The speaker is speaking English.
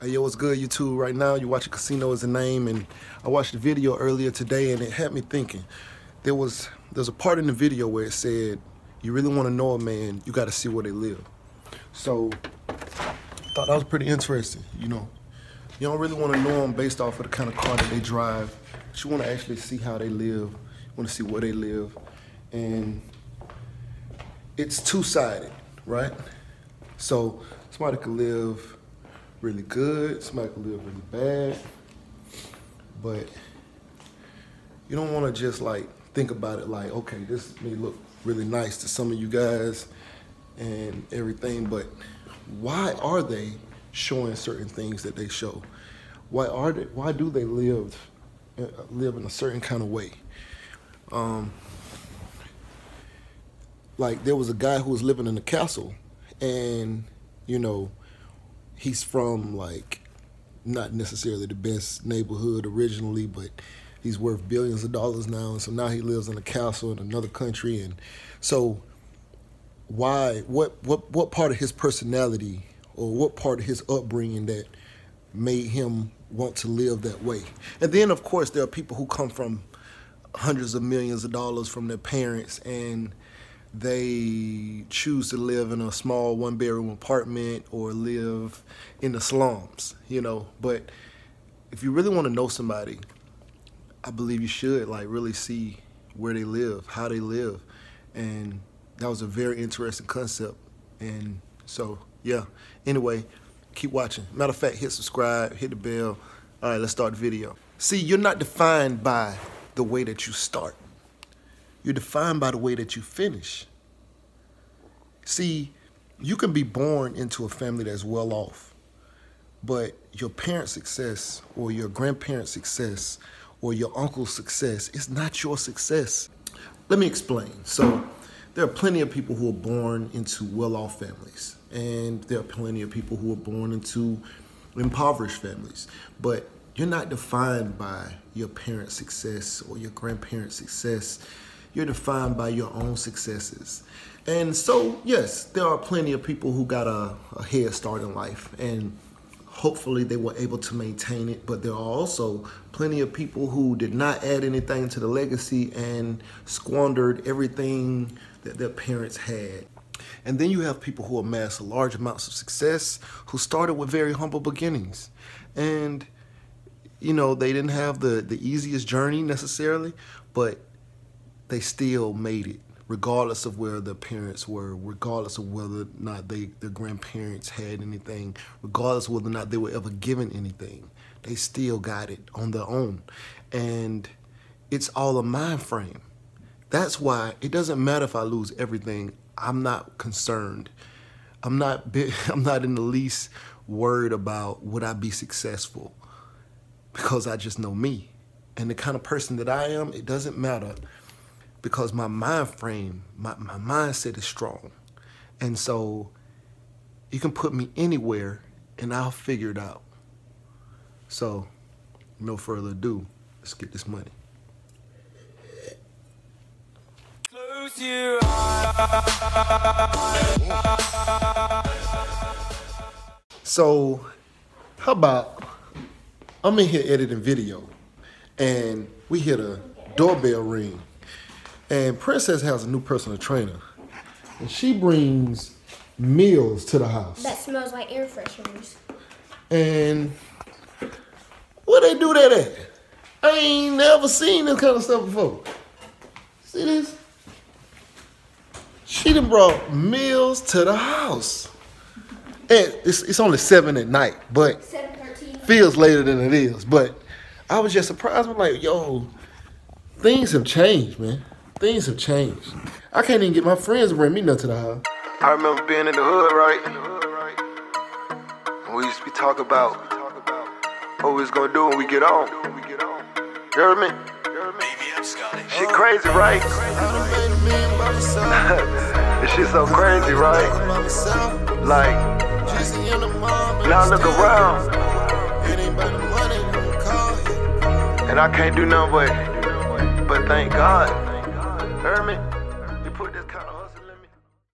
Hey, yo, what's good, YouTube? Right now, you're watching Casino Is the Name, and I watched the video earlier today, and it had me thinking. There's a part in the video where it said, you really want to know a man, you got to see where they live. So, I thought that was pretty interesting, you know. You don't really want to know them based off of the kind of car that they drive, but you want to actually see how they live, you want to see where they live, and it's two-sided, right? So, somebody could live really good, somebody can live really bad, but you don't want to just like think about it like, okay, this may look really nice to some of you guys and everything, but why are they showing certain things that they show? Why do they live in a certain kind of way? Like there was a guy who was living in a castle, and you know, he's from like not necessarily the best neighborhood originally, but he's worth billions of dollars now, and so now he lives in a castle in another country. And so what part of his personality or what part of his upbringing that made him want to live that way? And then of course there are people who come from hundreds of millions of dollars from their parents, and they choose to live in a small one-bedroom apartment or live in the slums, you know. But if you really want to know somebody, I believe you should like really see where they live, how they live. And that was a very interesting concept. And so, yeah, anyway, keep watching. Matter of fact, hit subscribe, hit the bell. All right, let's start the video. See, you're not defined by the way that you start. You're defined by the way that you finish. See, you can be born into a family that's well off, but your parents' success or your grandparents' success or your uncle's success is not your success. Let me explain. So there are plenty of people who are born into well-off families, and there are plenty of people who are born into impoverished families, but you're not defined by your parents' success or your grandparents' success. You're defined by your own successes. And so, yes, there are plenty of people who got a head start in life, and hopefully they were able to maintain it, but there are also plenty of people who did not add anything to the legacy and squandered everything that their parents had. And then you have people who amass large amounts of success who started with very humble beginnings. And, you know, they didn't have the easiest journey necessarily, but they still made it, regardless of where their parents were, regardless of whether or not their grandparents had anything, regardless of whether or not they were ever given anything. They still got it on their own. And it's all a mind frame. That's why it doesn't matter if I lose everything. I'm not concerned. I'm not in the least worried about would I be successful, because I just know me. And the kind of person that I am, it doesn't matter, because my mind frame, my mindset is strong. And so you can put me anywhere and I'll figure it out. So no further ado, let's get this money. Close your eyes. So how about I'm in here editing video and we hear the doorbell ring. And Princess has a new personal trainer, and she brings meals to the house. That smells like air fresheners. And where they do that at? I ain't never seen this kind of stuff before. See this? She done brought meals to the house. And it's only 7 at night, but 7:13. Feels later than it is. But I was just surprised. I'm like, yo, things have changed, man. Things have changed. I can't even get my friends to bring me nothing to the house. I remember being in the hood, right? We used to be talking about what we was gonna do when we get on. You heard me? Shit crazy, right? This shit so crazy, right? Like, now look around, and I can't do nothing but thank God. Heard me?